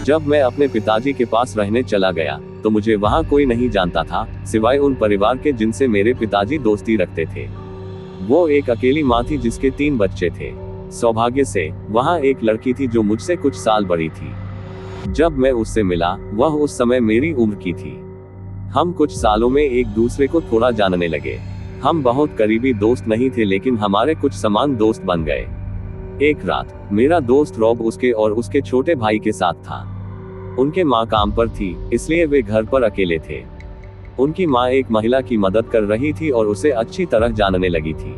जब मैं अपने पिताजी के पास रहने चला गया तो मुझे वहाँ कोई नहीं जानता था, सिवाय उन परिवार के जिनसे मेरे पिताजी दोस्ती रखते थे। वो एक अकेली माँ थी जिसके 3 बच्चे थे। सौभाग्य से वहाँ एक लड़की थी जो मुझसे कुछ साल बड़ी थी। जब मैं उससे मिला, वह उस समय मेरी उम्र की थी। हम कुछ सालों में एक दूसरे को थोड़ा जानने लगे। हम बहुत करीबी दोस्त नहीं थे, लेकिन हमारे कुछ समान दोस्त बन गए। एक रात मेरा दोस्त रॉब उसके और उसके छोटे भाई के साथ था। उनके माँ काम पर थी, इसलिए वे घर पर अकेले थे। उनकी माँ एक महिला की मदद कर रही थी और उसे अच्छी तरह जानने लगी थी।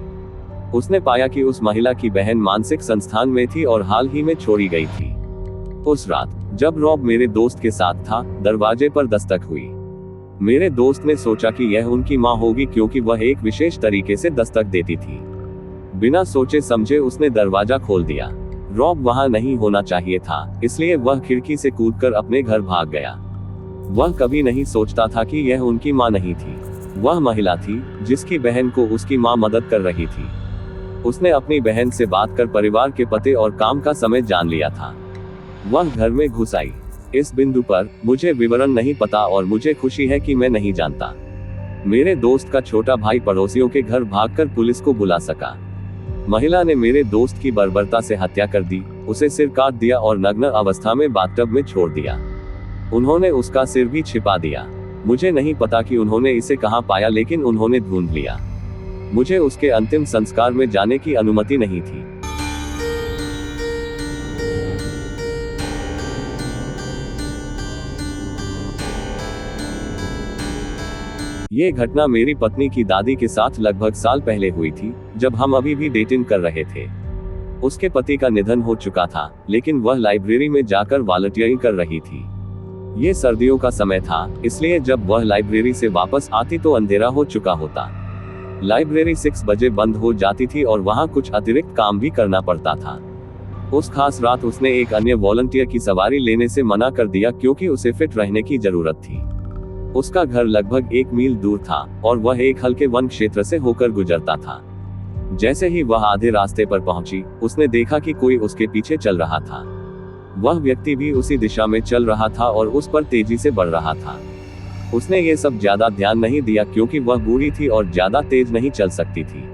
उसने पाया कि उस महिला की बहन मानसिक संस्थान में थी और हाल ही में छोड़ी गई थी। उस रात जब रॉब मेरे दोस्त के साथ था, दरवाजे पर दस्तक हुई। मेरे दोस्त ने सोचा कि यह उनकी माँ होगी, क्योंकि वह एक विशेष तरीके से दस्तक देती थी। बिना सोचे समझे उसने दरवाजा खोल दिया। रॉब वहां नहीं होना चाहिए था, इसलिए वह खिड़की से कूदकर अपने घर भाग गया। वह कभी नहीं सोचता था कि यह उनकी माँ नहीं थी। वह महिला थी जिसकी बहन को उसकी माँ मदद कर रही थी। उसने अपनी बहन से बात कर परिवार के पते और काम का समय जान लिया था। वह घर में घुस आई। इस बिंदु पर मुझे विवरण नहीं पता और मुझे खुशी है कि मैं नहीं जानता। मेरे दोस्त का छोटा भाई पड़ोसियों के घर भागकर पुलिस को बुला सका। महिला ने मेरे दोस्त की बर्बरता से हत्या कर दी, उसे सिर काट दिया और नग्न अवस्था में बाथटब में छोड़ दिया। उन्होंने उसका सिर भी छिपा दिया। मुझे नहीं पता कि उन्होंने इसे कहां पाया, लेकिन उन्होंने ढूंढ लिया। मुझे उसके अंतिम संस्कार में जाने की अनुमति नहीं थी। ये घटना मेरी पत्नी की दादी के साथ लगभग साल पहले हुई थी, जब हम अभी भी डेटिंग कर रहे थे। उसके पति का निधन हो चुका था, लेकिन वह लाइब्रेरी में जाकर वॉलंटियरिंग कर रही थी। ये सर्दियों का समय था, इसलिए जब वह लाइब्रेरी से वापस आती तो अंधेरा हो चुका होता। लाइब्रेरी 6 बजे बंद हो जाती थी और वहां कुछ अतिरिक्त काम भी करना पड़ता था। उस खास रात उसने एक अन्य वॉलंटियर की सवारी लेने से मना कर दिया, क्योंकि उसे फिट रहने की जरूरत थी। उसका घर लगभग 1 मील दूर था और वह एक हल्के वन क्षेत्र से होकर गुजरता था। जैसे ही वह आधे रास्ते पर पहुंची, उसने देखा कि कोई उसके पीछे चल रहा था। वह व्यक्ति भी उसी दिशा में चल रहा था और उस पर तेजी से बढ़ रहा था। उसने ये सब ज्यादा ध्यान नहीं दिया, क्योंकि वह बूढ़ी थी और ज्यादा तेज नहीं चल सकती थी।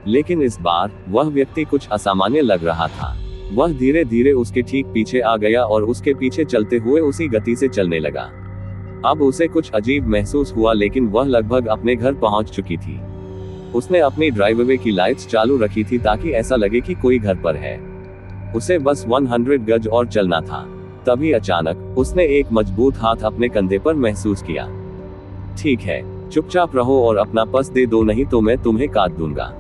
लेकिन इस बार वह व्यक्ति कुछ असामान्य लग रहा था। वह धीरे धीरे उसके ठीक पीछे आ गया और उसके पीछे चलते हुए उसी गति से चलने लगा। अब उसे कुछ अजीब महसूस हुआ, लेकिन वह लगभग अपने घर पहुंच चुकी थी। उसने अपनी ड्राइववे की लाइट्स चालू रखी थी ताकि ऐसा लगे कि कोई घर पर है। उसे बस 100 गज और चलना था। तभी अचानक उसने एक मजबूत हाथ अपने कंधे पर महसूस किया। ठीक है, चुपचाप रहो और अपना पर्स दे दो, नहीं तो मैं तुम्हें काट दूंगा।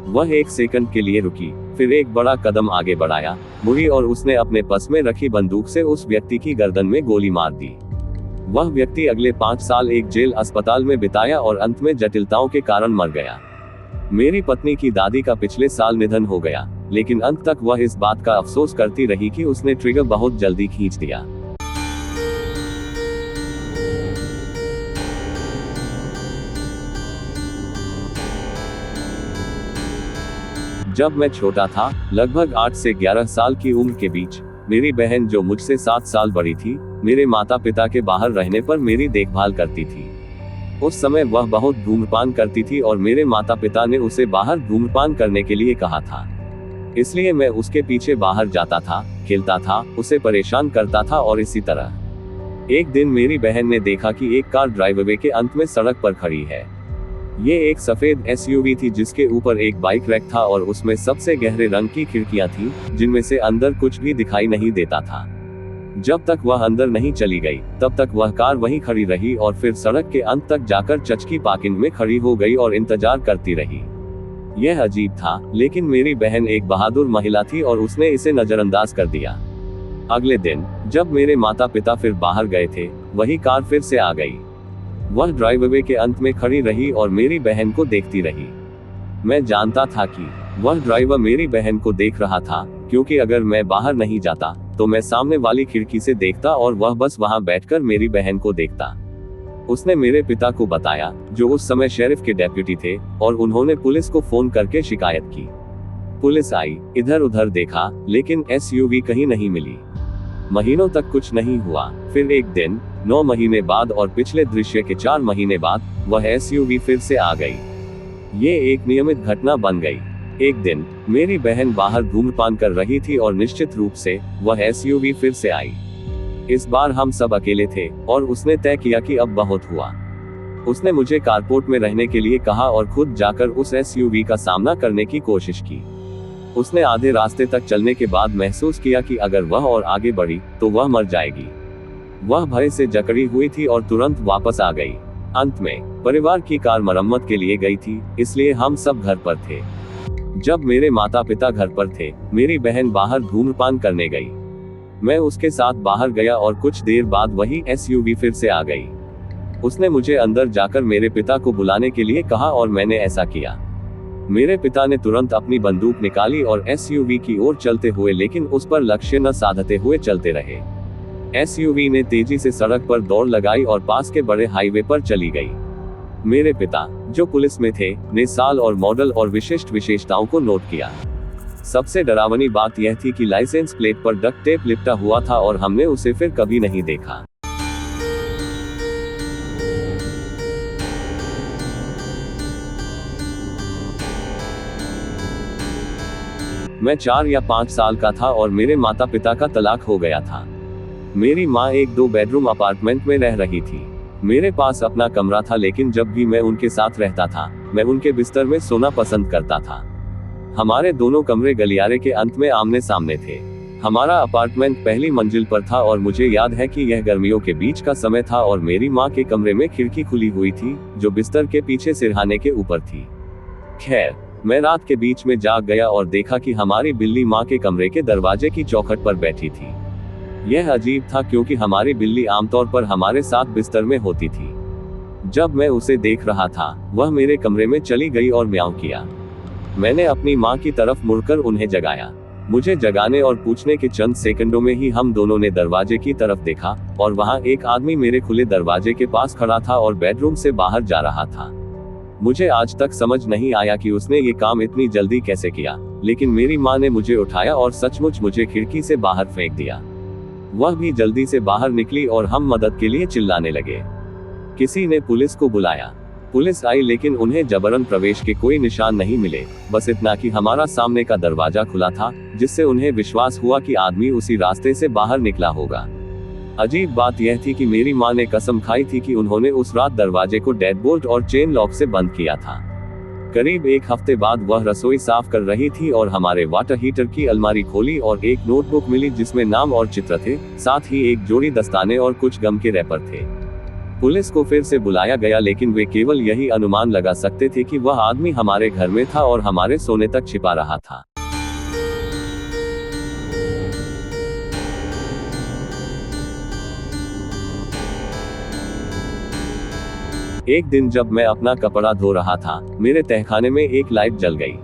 वह 1 सेकंड के लिए रुकी, फिर एक बड़ा कदम आगे बढ़ाया, मुड़ी और उसने अपने पर्स में रखी बंदूक से उस व्यक्ति की गर्दन में गोली मार दी। वह व्यक्ति अगले 5 साल एक जेल अस्पताल में बिताया और अंत में जटिलताओं के कारण मर गया। मेरी पत्नी की दादी का पिछले साल निधन हो गया, लेकिन अंत तक वह इस बात का अफसोस करती रही कि उसने ट्रिगर बहुत जल्दी खींच दिया। जब मैं छोटा था, लगभग 8 से 11 साल की उम्र के बीच, मेरी बहन जो मुझसे 7 साल बड़ी थी, मेरे माता पिता के बाहर रहने पर मेरी देखभाल करती थी। उस समय वह बहुत धूम्रपान करती थी और मेरे माता पिता ने उसे बाहर धूम्रपान करने के लिए कहा था। इसलिए मैं उसके पीछे बाहर जाता था, खेलता था, उसे परेशान करता था और इसी तरह। एक दिन मेरी बहन ने देखा कि एक कार ड्राइववे के अंत में सड़क पर खड़ी है। ये एक सफेद एसयूवी थी जिसके ऊपर एक बाइक रैक था और उसमें सबसे गहरे रंग की खिड़कियां थी, जिनमें से अंदर कुछ भी दिखाई नहीं देता था। जब तक वह अंदर नहीं चली गई, तब तक वह कार वहीं खड़ी रही और फिर सड़क के अंत तक जाकर चर्च की पार्किंग में खड़ी हो गई और इंतजार करती रही। यह अजीब था, लेकिन मेरी बहन एक बहादुर महिला थी और उसने इसे नजरअंदाज कर दिया। अगले दिन जब मेरे माता पिता फिर बाहर गए थे, वही कार फिर से आ गई। वह ड्राइववे के अंत में खड़ी रही और मेरी बहन को देखती रही। मैं जानता था कि वह ड्राइवर मेरी बहन को देख रहा था, क्योंकि अगर मैं बाहर नहीं जाता तो मैं सामने वाली खिड़की से देखता और वह बस वहां बैठकर मेरी बहन को देखता। उसने मेरे पिता को बताया, जो उस समय शेरिफ के डेप्यूटी थे, और उन्होंने पुलिस को फोन करके शिकायत की। पुलिस आई, इधर उधर देखा, लेकिन एसयूवी कहीं नहीं मिली। महीनों तक कुछ नहीं हुआ। फिर एक दिन 9 महीने बाद और पिछले दृश्य के 4 महीने बाद वह एसयूवी फिर से आ गई। ये एक नियमित घटना बन गई। एक दिन मेरी बहन बाहर धूम्रपान कर रही थी और निश्चित रूप से वह एसयूवी फिर से आई। इस बार हम सब अकेले थे और उसने तय किया कि अब बहुत हुआ। उसने मुझे कारपोर्ट में रहने के लिए कहा और खुद जाकर उस एसयूवी का सामना करने की कोशिश की। उसने आधे रास्ते तक चलने के बाद महसूस किया कि अगर वह और आगे बढ़ी तो वह मर जाएगी। वह भय से जकड़ी हुई थी और तुरंत वापस आ गई। अंत में परिवार की कार मरम्मत के लिए गई थी, इसलिए हम सब घर पर थे। जब मेरे माता पिता घर पर थे, मेरी बहन बाहर धूम्रपान करने गई। मैं उसके साथ बाहर गया और कुछ देर बाद वही एसयूवी फिर से आ गई। उसने मुझे अंदर जाकर मेरे पिता को बुलाने के लिए कहा और मैंने ऐसा किया। मेरे पिता ने तुरंत अपनी बंदूक निकाली और एसयूवी की ओर चलते हुए, लेकिन उस पर लक्ष्य न साधते हुए चलते रहे। एसयूवी ने तेजी से सड़क पर दौड़ लगाई और पास के बड़े हाईवे पर चली गई। मेरे पिता, जो पुलिस में थे, ने साल और मॉडल और विशिष्ट विशेषताओं को नोट किया। सबसे डरावनी बात यह थी कि लाइसेंस प्लेट पर डक्ट टेप लिपटा हुआ था और हमने उसे फिर कभी नहीं देखा। मैं 4 या 5 साल का था और मेरे माता पिता का तलाक हो गया था। मेरी माँ एक 2 बेडरूम अपार्टमेंट में रह रही थी। मेरे पास अपना कमरा था, लेकिन जब भी मैं उनके साथ रहता था, मैं उनके बिस्तर में सोना पसंद करता था। हमारे दोनों कमरे गलियारे के अंत में आमने सामने थे। हमारा अपार्टमेंट पहली मंजिल पर था और मुझे याद है कि यह गर्मियों के बीच का समय था और मेरी माँ के कमरे में खिड़की खुली हुई थी, जो बिस्तर के पीछे सिरहाने के ऊपर थी। खैर, मैं रात के बीच में जाग गया और देखा कि हमारी बिल्ली माँ के कमरे के दरवाजे की चौखट पर बैठी थी। यह अजीब था क्योंकि हमारी बिल्ली आमतौर पर हमारे साथ बिस्तर में होती थी। जब मैं उसे देख रहा था, वह मेरे कमरे में चली गई और म्याऊं किया। मैंने अपनी माँ की तरफ मुड़कर उन्हें जगाया। मुझे जगाने और पूछने के चंद सेकंडों में ही हम दोनों ने दरवाजे की तरफ देखा और वहां एक आदमी मेरे खुले दरवाजे के पास खड़ा था और बेडरूम से बाहर जा रहा था। मुझे आज तक समझ नहीं आया कि उसने ये काम इतनी जल्दी कैसे किया, लेकिन मेरी माँ ने मुझे उठाया और सचमुच मुझे खिड़की से बाहर फेंक दिया। वह भी जल्दी से बाहर निकली और हम मदद के लिए चिल्लाने लगे। किसी ने पुलिस को बुलाया। पुलिस आई, लेकिन उन्हें जबरन प्रवेश के कोई निशान नहीं मिले, बस इतना कि हमारा सामने का दरवाजा खुला था, जिससे उन्हें विश्वास हुआ कि आदमी उसी रास्ते से बाहर निकला होगा। अजीब बात यह थी कि मेरी माँ ने कसम खाई थी कि उन्होंने उस रात दरवाजे को डेडबोल्ट और चेन लॉक से बंद किया था। करीब 1 हफ्ते बाद वह रसोई साफ कर रही थी और हमारे वाटर हीटर की अलमारी खोली और एक नोटबुक मिली जिसमें नाम और चित्र थे, साथ ही एक जोड़ी दस्ताने और कुछ गम के रैपर थे। पुलिस को फिर से बुलाया गया, लेकिन वे केवल यही अनुमान लगा सकते थे कि वह आदमी हमारे घर में था और हमारे सोने तक छिपा रहा था। एक दिन जब मैं अपना कपड़ा धो रहा था, मेरे तहखाने में एक लाइट जल गई।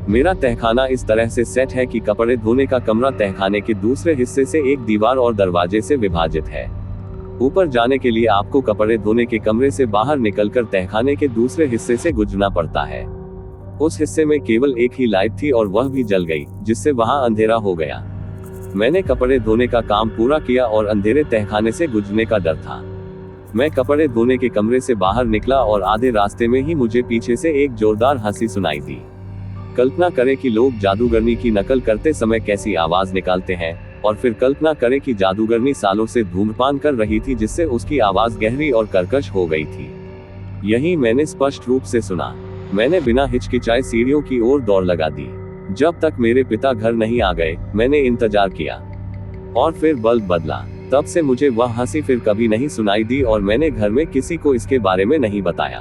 मेरा तहखाना इस तरह से सेट है कि कपड़े धोने का कमरा तहखाने के दूसरे हिस्से से एक दीवार और दरवाजे से विभाजित है। ऊपर जाने के लिए आपको कपड़े धोने के कमरे से बाहर निकलकर तहखाने के दूसरे हिस्से से गुजरना पड़ता है। उस हिस्से में केवल एक ही लाइट थी और वह भी जल गई, जिससे वहां अंधेरा हो गया। मैंने कपड़े धोने का काम पूरा किया और अंधेरे तहखाने से गुजरने का डर था। मैं कपड़े धोने के कमरे से बाहर निकला और आधे रास्ते में ही मुझे पीछे से एक जोरदार हंसी सुनाई दी। कल्पना करें कि लोग जादूगरनी की नकल करते समय कैसी आवाज निकालते हैं, और फिर कल्पना करें कि जादूगरनी सालों से धूम्रपान कर रही थी, जिससे उसकी आवाज गहरी और कर्कश हो गई थी। यही मैंने स्पष्ट रूप से सुना। मैंने बिना हिचकिचाए सीढ़ियों की ओर दौड़ लगा दी। जब तक मेरे पिता घर नहीं आ गए, मैंने इंतजार किया और फिर बल्ब बदला। तब से मुझे वह हंसी फिर कभी नहीं सुनाई दी और मैंने घर में किसी को इसके बारे में नहीं बताया।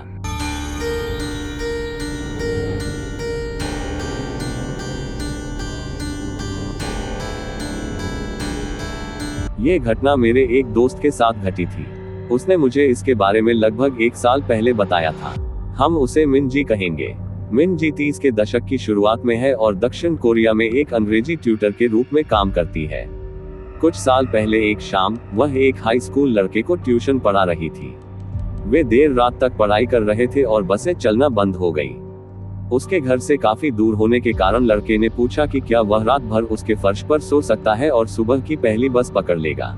ये घटना मेरे एक दोस्त के साथ घटी थी। उसने मुझे इसके बारे में लगभग 1 साल पहले बताया था। हम उसे मिन जी कहेंगे। मिन जी 30 के दशक की शुरुआत में है और दक्षिण कोरिया में एक अंग्रेजी ट्यूटर के रूप में काम करती है। कुछ साल पहले एक शाम, वह एक हाई स्कूल लड़के को ट्यूशन पढ़ा रही थी। वे देर रात तक पढ़ाई कर रहे थे और बसें चलना बंद हो गई। उसके घर से काफी दूर होने के कारण लड़के ने पूछा कि क्या वह रात भर उसके फर्श पर सो सकता है और सुबह की पहली बस पकड़ लेगा।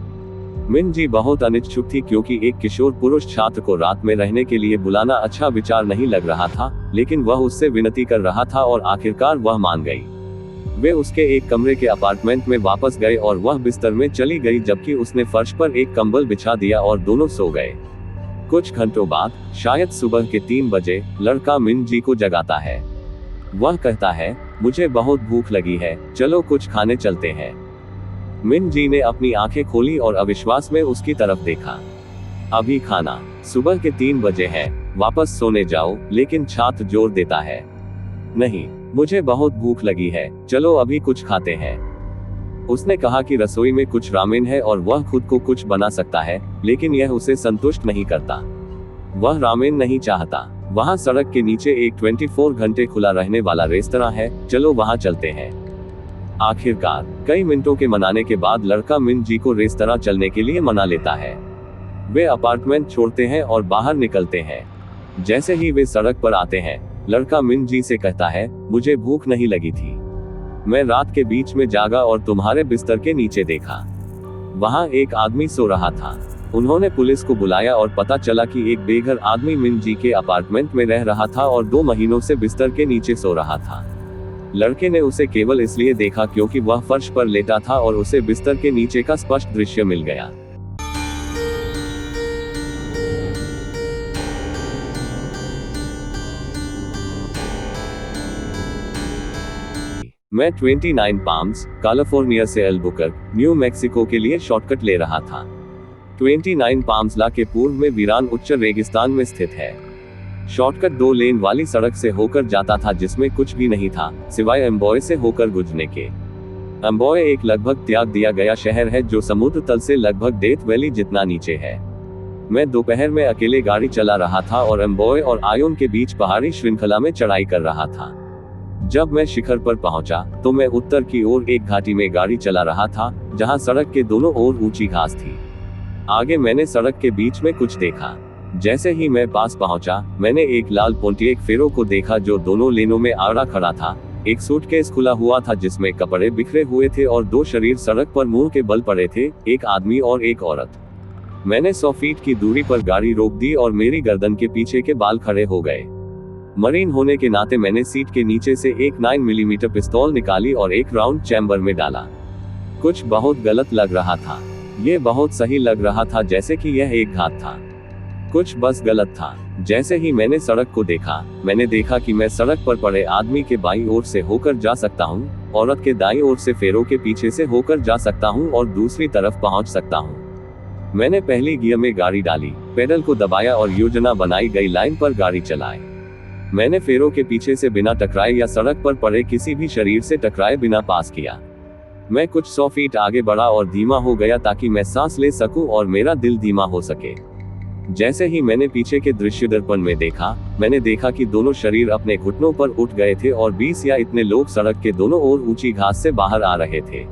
मिन जी बहुत अनिच्छुक थी क्योंकि एक किशोर पुरुष छात्र को रात में रहने के लिए बुलाना अच्छा विचार नहीं लग रहा था, लेकिन वह उससे विनती कर रहा था और आखिरकार वह मान गई। वे उसके एक कमरे के अपार्टमेंट में वापस गए और वह बिस्तर में चली गई जबकि उसने फर्श पर एक कंबल बिछा दिया और दोनों सो गए। कुछ घंटों बाद, शायद सुबह के 3 बजे, लड़का मिन जी को जगाता है। वह कहता है, मुझे बहुत भूख लगी है, चलो कुछ खाने चलते हैं। मिन जी ने अपनी आंखें खोली और अविश्वास में उसकी तरफ देखा। अभी खाना? सुबह के 3 बजे है, वापस सोने जाओ। लेकिन छात्र जोर देता है, नहीं, मुझे बहुत भूख लगी है, चलो अभी कुछ खाते हैं। उसने कहा कि रसोई में कुछ रामेन है और वह खुद को कुछ बना सकता है, लेकिन यह उसे संतुष्ट नहीं करता। वह रामेन नहीं चाहता। वहां सड़क के नीचे एक 24 घंटे खुला रहने वाला रेस्तरां है, चलो वहां चलते हैं। आखिरकार कई मिनटों के मनाने के बाद लड़का मिन जी को रेस्तरां चलने के लिए मना लेता है। वे अपार्टमेंट छोड़ते हैं और बाहर निकलते हैं। जैसे ही वे सड़क पर आते हैं, लड़का मिन जी से कहता है, मुझे भूख नहीं लगी थी। मैं रात के बीच में जागा और तुम्हारे बिस्तर के नीचे देखा। वहां एक आदमी सो रहा था। उन्होंने पुलिस को बुलाया और पता चला कि एक बेघर आदमी मिन जी के अपार्टमेंट में रह रहा था और 2 महीनों से बिस्तर के नीचे सो रहा था। लड़के ने उसे केवल इसलिए देखा क्योंकि वह फर्श पर लेटा था और उसे बिस्तर के नीचे का स्पष्ट दृश्य मिल गया। मैं 29 पाम्स, कैलिफोर्निया से अल्बुकर्क, न्यू मैक्सिको के लिए शॉर्टकट ले रहा था। 29 पाम्सला के पूर्व में वीरान उच्च रेगिस्तान में स्थित है। शॉर्टकट 2 लेन वाली सड़क से होकर जाता था जिसमें कुछ भी नहीं था, सिवाय एम्बॉय से होकर गुजरने के। एम्बॉय एक लगभग त्याग दिया गया शहर है जो समुद्र तल से लगभग डेथ वैली जितना नीचे है। मैं दोपहर में अकेले गाड़ी चला रहा था और एम्बॉय और आयोन के बीच पहाड़ी श्रृंखला में चढ़ाई कर रहा था। जब मैं शिखर पर पहुंचा, तो मैं उत्तर की ओर एक घाटी में गाड़ी चला रहा था, जहां सड़क के दोनों ओर ऊंची घास थी। आगे मैंने सड़क के बीच में कुछ देखा। जैसे ही मैं पास पहुंचा, मैंने एक लाल पोंटिएक फेरो को देखा जो दोनों लेनों में आड़ा खड़ा था। एक सूटकेस खुला हुआ था जिसमें कपड़े बिखरे हुए थे और 2 शरीर सड़क पर मुंह के बल पड़े थे, एक आदमी और एक औरत। मैंने 100 फीट की दूरी पर गाड़ी रोक दी और मेरी गर्दन के पीछे के बाल खड़े हो गए। मरीन होने के नाते मैंने सीट के नीचे से एक 9 मिलीमीटर पिस्तौल निकाली और एक राउंड चैम्बर में डाला। कुछ बहुत गलत लग रहा था। ये बहुत सही लग रहा था, जैसे कि यह एक घात था। कुछ बस गलत था। जैसे ही मैंने सड़क को देखा, मैंने देखा कि मैं सड़क पर पड़े आदमी के बाईं ओर से होकर जा सकता हूँ, औरत के दाईं ओर से फेरो के पीछे से होकर जा सकता हूँ और दूसरी तरफ पहुँच सकता हूँ। मैंने पहली गियर में गाड़ी डाली, पेडल को दबाया और योजना बनाई गई लाइन पर गाड़ी चलाई। मैंने फेरो के पीछे से बिना टकराए या सड़क पर पड़े किसी भी शरीर से टकराए बिना पास किया। मैं कुछ 100 फीट आगे बढ़ा और धीमा हो गया ताकि मैं सांस ले सकूं और मेरा दिल धीमा हो सके। जैसे ही मैंने पीछे के दृश्य दर्पण में देखा, मैंने देखा कि दोनों शरीर अपने घुटनों पर उठ गए थे और 20 या इतने लोग सड़क के दोनों ओर ऊंची घास से बाहर आ रहे थे।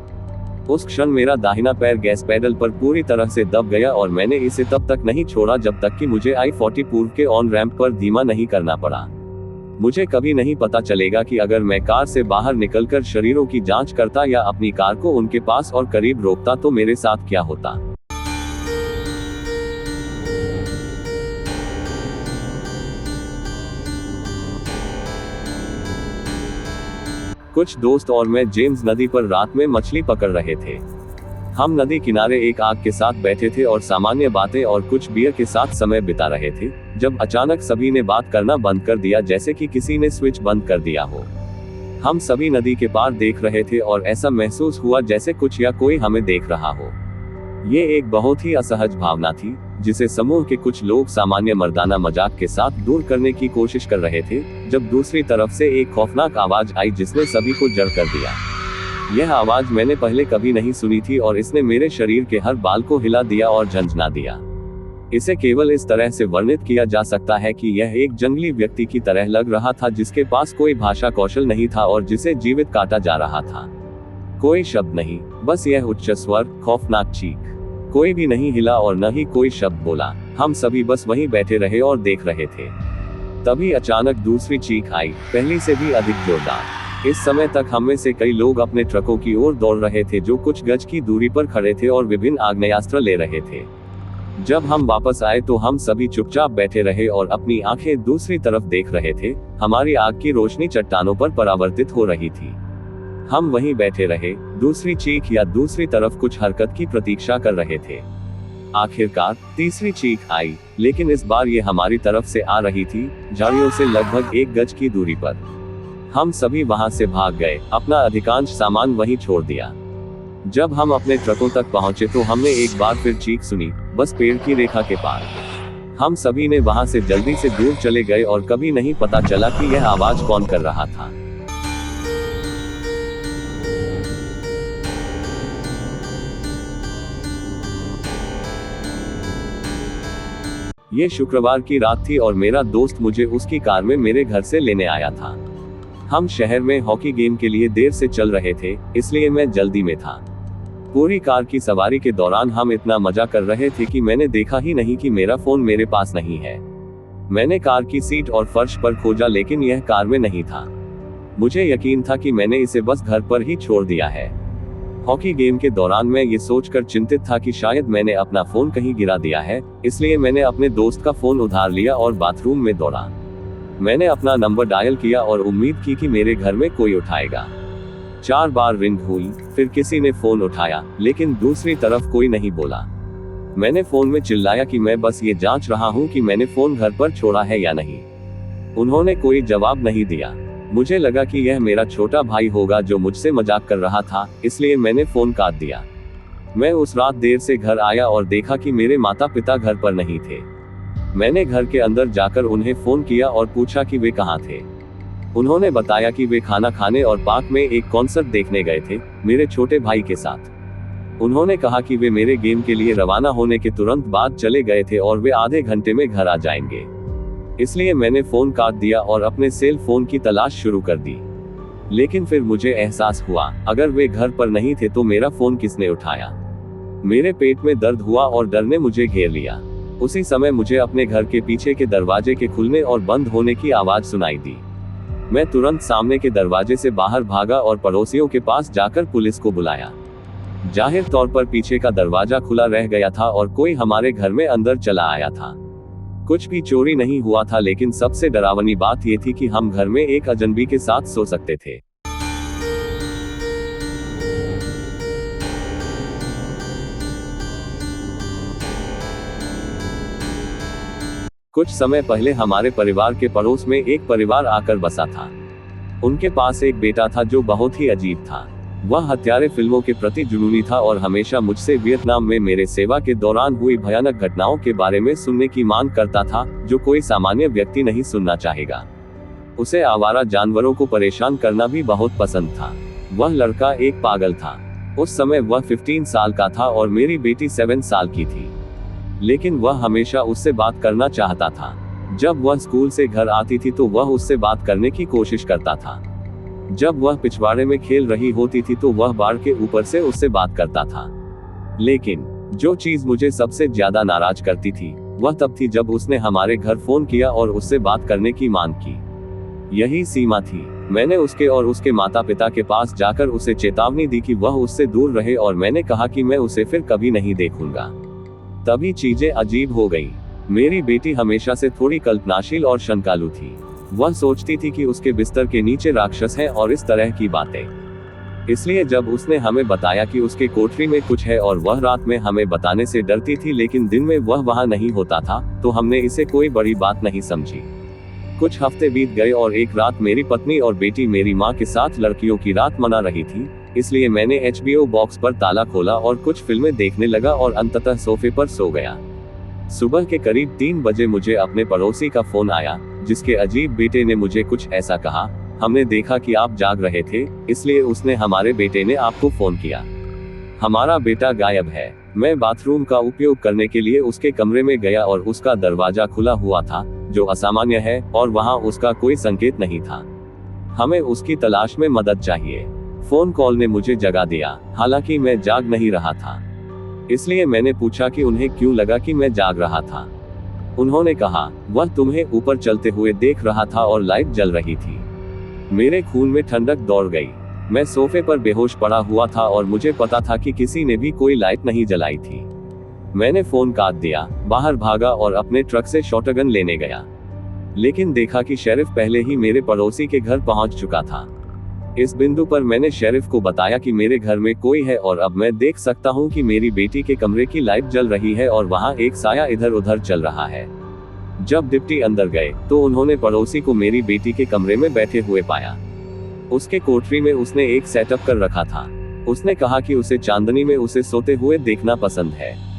उस क्षण मेरा दाहिना पैर गैस पेडल पर पूरी तरह से दब गया और मैंने इसे तब तक नहीं छोड़ा जब तक कि मुझे I-40 पूर्व के ऑन रैंप पर धीमा नहीं करना पड़ा। मुझे कभी नहीं पता चलेगा कि अगर मैं कार से बाहर निकलकर शरीरों की जांच करता या अपनी कार को उनके पास और करीब रोकता तो मेरे साथ क्या होता। कुछ दोस्त और मैं जेम्स नदी पर रात में मछली पकड़ रहे थे। हम नदी किनारे एक आग के साथ बैठे थे और सामान्य बातें और कुछ बियर के साथ समय बिता रहे थे, जब अचानक सभी ने बात करना बंद कर दिया, जैसे कि किसी ने स्विच बंद कर दिया हो। हम सभी नदी के पार देख रहे थे और ऐसा महसूस हुआ जैसे कुछ या कोई हमें देख रहा हो। ये एक बहुत ही असहज भावना थी, जिसे समूह के कुछ लोग सामान्य मर्दाना मजाक के साथ दूर करने की कोशिश कर रहे थे, जब दूसरी तरफ से एक खौफनाक आवाज आई जिसने सभी को जड़ कर दिया। यह आवाज मैंने पहले कभी नहीं सुनी थी और इसने मेरे शरीर के हर बाल को हिला दिया और झंझना दिया। इसे केवल इस तरह से वर्णित किया जा सकता है कि यह एक जंगली व्यक्ति की तरह लग रहा था जिसके पास कोई भाषा कौशल नहीं था और जिसे जीवित काटा जा रहा था। कोई शब्द नहीं, बस यह उच्च स्वर, खौफनाक चीख। कोई भी नहीं हिला और न ही कोई शब्द बोला। हम सभी बस वहीं बैठे रहे और देख रहे थे। तभी अचानक दूसरी चीख आई, पहली से भी अधिक जोरदार। इस समय तक हम में से कई लोग अपने ट्रकों की ओर दौड़ रहे थे जो कुछ गज की दूरी पर खड़े थे और विभिन्न आग्नेयास्त्र ले रहे थे। जब हम वापस आए तो हम सभी चुपचाप बैठे रहे और अपनी आंखें दूसरी तरफ देख रहे थे। हमारी आग की रोशनी चट्टानों पर परावर्तित हो रही थी। हम वहीं बैठे रहे, दूसरी चीख या दूसरी तरफ कुछ हरकत की प्रतीक्षा कर रहे थे। आखिरकार तीसरी चीख आई, लेकिन इस बार ये हमारी तरफ से आ रही थी, झाड़ियों से लगभग 1 गज की दूरी पर। हम सभी वहां से भाग गए, अपना अधिकांश सामान वहीं छोड़ दिया। जब हम अपने ट्रकों तक पहुंचे तो हमने एक बार फिर चीख सुनी, बस पेड़ की रेखा के पार। हम सभी ने वहां से जल्दी से दूर चले गए और कभी नहीं पता चला कि यह आवाज कौन कर रहा था। ये शुक्रवार की रात थी और मेरा दोस्त मुझे उसकी कार में मेरे घर से लेने आया था। हम शहर में हॉकी गेम के लिए देर से चल रहे थे, इसलिए मैं जल्दी में था। पूरी कार की सवारी के दौरान हम इतना मजा कर रहे थे कि मैंने देखा ही नहीं कि मेरा फोन मेरे पास नहीं है। मैंने कार की सीट और फर्श पर खोजा लेकिन यह कार में नहीं था। मुझे यकीन था कि मैंने इसे बस घर पर ही छोड़ दिया है। हॉकी गेम के दौरान मैं ये सोचकर चिंतित था कि शायद मैंने अपना फोन कहीं गिरा दिया है, इसलिए मैंने अपने दोस्त का फोन उधार लिया और बाथरूम में दौड़ा। मैंने अपना नंबर डायल किया और उम्मीद की कि मेरे घर में कोई उठाएगा। 4 बार रिंग हुई, फिर किसी ने फोन उठाया, लेकिन दूसरी तरफ कोई नहीं बोला। मैंने फोन में चिल्लाया कि मैं बस ये जांच रहा हूं कि मैंने फोन घर पर छोड़ा है या नहीं। उन्होंने कोई जवाब नहीं दिया। मुझे लगा कि यह मेरा छोटा भाई होगा जो मुझसे मजाक कर रहा था, इसलिए मैंने फोन काट दिया। मैं उस रात देर से घर आया और देखा कि मेरे माता पिता घर पर नहीं थे। मैंने घर के अंदर जाकर उन्हें फोन किया और पूछा कि वे कहाँ थे। उन्होंने बताया कि वे खाना खाने और पार्क में एक कॉन्सर्ट देखने गए थे, मेरे छोटे भाई के साथ। उन्होंने कहा कि वे मेरे गेम के लिए रवाना होने के तुरंत बाद चले गए थे और वे आधे घंटे में घर आ जाएंगे। इसलिए मैंने फोन काट दिया और अपने सेल फोन की तलाश शुरू कर दी। लेकिन फिर मुझे एहसास हुआ, अगर वे घर पर नहीं थे तो मेरा फोन किसने उठाया। मेरे पेट में दर्द हुआ और डर ने मुझे घेर लिया। उसी समय मुझे अपने घर के पीछे के दरवाजे के खुलने और बंद होने की आवाज सुनाई दी। मैं तुरंत सामने के दरवाजे से बाहर भागा और पड़ोसियों के पास जाकर पुलिस को बुलाया। जाहिर तौर पर पीछे का दरवाजा खुला रह गया था और कोई हमारे घर में अंदर चला आया था। कुछ भी चोरी नहीं हुआ था, लेकिन सबसे डरावनी बात यह थी कि हम घर में एक अजनबी के साथ सो सकते थे। कुछ समय पहले हमारे परिवार के पड़ोस में एक परिवार आकर बसा था। उनके पास एक बेटा था जो बहुत ही अजीब था। वह हत्यारे फिल्मों के प्रति जुनूनी था और हमेशा मुझसे वियतनाम में मेरे सेवा के दौरान हुई भयानक घटनाओं के बारे में सुनने की मांग करता था, जो कोई सामान्य व्यक्ति नहीं सुनना चाहेगा। उसे आवारा जानवरों को परेशान करना भी बहुत पसंद था। वह लड़का एक पागल था। उस समय वह 15 साल का था और मेरी बेटी 7 साल की थी। लेकिन वह हमेशा उससे बात करना चाहता था। जब वह स्कूल से घर आती थी तो वह उससे बात करने की कोशिश करता था। जब वह पिछवाड़े में खेल रही होती थी तो वह बाड़ के ऊपर से उससे बात करता था। लेकिन जो चीज मुझे सबसे ज्यादा नाराज करती थी, वह तब थी जब उसने हमारे घर फोन किया और उससे बात करने की मांग की। यही सीमा थी। मैंने उसके और उसके माता पिता के पास जाकर उसे चेतावनी दी कि वह उससे दूर रहे और मैंने कहा कि मैं उसे फिर कभी नहीं देखूंगा। तभी चीजें अजीब हो गई। मेरी बेटी हमेशा से थोड़ी कल्पनाशील और शंकालु थी। वह सोचती थी कि उसके बिस्तर के नीचे राक्षस हैं और इस तरह की बातें। इसलिए जब उसने हमें बताया कि उसके कोठरी में कुछ है और वह रात में हमें बताने से डरती थी लेकिन दिन में वह वहां नहीं होता था, तो हमने इसे कोई बड़ी बात नहीं समझी। कुछ हफ्ते बीत गए और एक रात मेरी पत्नी और बेटी मेरी माँ के साथ लड़कियों की रात मना रही थी, इसलिए मैंने HBO बॉक्स पर ताला खोला और कुछ फिल्में देखने लगा और अंततः सोफे पर सो गया। सुबह के करीब 3 बजे मुझे अपने पड़ोसी का फोन आया, जिसके अजीब बेटे ने मुझे कुछ ऐसा कहा, हमने देखा कि आप जाग रहे थे, इसलिए उसने हमारे बेटे ने आपको फोन किया। हमारा बेटा गायब है। मैं बाथरूम का उपयोग करने के लिए उसके कमरे में गया और उसका दरवाजा खुला हुआ था, जो असामान्य है, और वहां उसका कोई संकेत नहीं था। हमें उसकी तलाश में मदद चाहिए। फोन कॉल ने मुझे जगा दिया, हालांकि मैं जाग नहीं रहा था। इसलिए मैंने पूछा कि उन्हें क्यों लगा कि मैं जाग रहा था। उन्होंने कहा, वह तुम्हें ऊपर चलते हुए देख रहा था और लाइट जल रही थी। मेरे खून में ठंडक दौड़ गई। मैं सोफे पर बेहोश पड़ा हुआ था और मुझे पता था कि किसी ने भी कोई लाइट नहीं जलाई थी। मैंने फोन काट दिया, बाहर भागा और अपने ट्रक से शॉटगन लेने गया। लेकिन देखा कि शेरिफ पहले ही मेरे पड़ोसी के घर पहुंच चुका था। इस बिंदु पर मैंने शेरिफ को बताया कि मेरे घर में कोई है और अब मैं देख सकता हूं कि मेरी बेटी के कमरे की लाइट जल रही है और वहां एक साया इधर उधर चल रहा है। जब डिप्टी अंदर गए तो उन्होंने पड़ोसी को मेरी बेटी के कमरे में बैठे हुए पाया। उसके कोठरी में उसने एक सेटअप कर रखा था। उसने कहा कि उसे चांदनी में उसे सोते हुए देखना पसंद है।